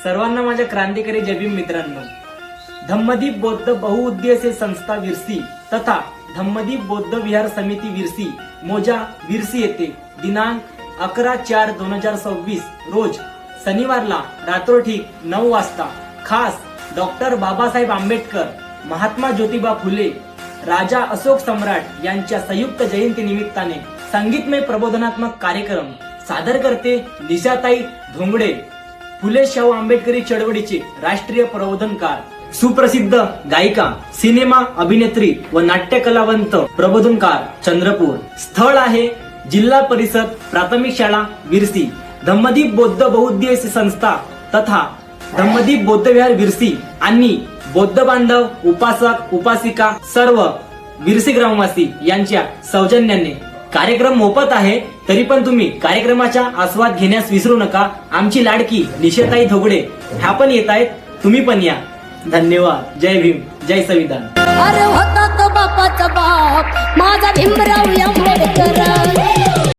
सर्वांना माझ्या क्रांतिकारी जय भीम मित्रांनो। धम्मदीप बौद्ध बहुउद्देशीय संस्था विरसी तथा धम्मदीप बौद्ध विहार समिती विरसी मोजा विरसी येथे दिनांक 11/4/2026 रोज शनिवारला रात्रोठीक 9 वाजता खास डॉक्टर बाबासाहेब आंबेडकर, महात्मा ज्योतिबा फुले, राजा अशोक सम्राट यांच्या संयुक्त जयंती निमित्ताने संगीतमय प्रबोधनात्मक कार्यक्रम सादर करते निशाताई धोंगडे, फुले शाहू आंबेडकरी चळवळीचे राष्ट्रीय प्रबोधनकार, सुप्रसिद्ध गायिका, सिनेमा अभिनेत्री व नाट्य कलावंत प्रबोधनकार चंद्रपूर। स्थळ आहे जिल्हा परिषद प्राथमिक शाळा विरसी। धम्मदीप बौद्ध बहुउद्देशीय संस्था तथा धम्मदीप बौद्ध विहार विरसी आणि बौद्ध बांधव, उपासक उपासिका सर्व विरसी ग्रामवासी यांच्या सौजन्याने कार्यक्रम मोफत आहे। तरी पण तुम्ही कार्यक्रमाचा आस्वाद घेण्यास विसरू नका। आमची लाडकी निशाताई धोगडे ह्या पण येत आहेत, तुम्ही पण या। धन्यवाद। जय भीम, जय संविधान। अरे होता तो बापाचा बाप माझा भीमराव आंबेडकर।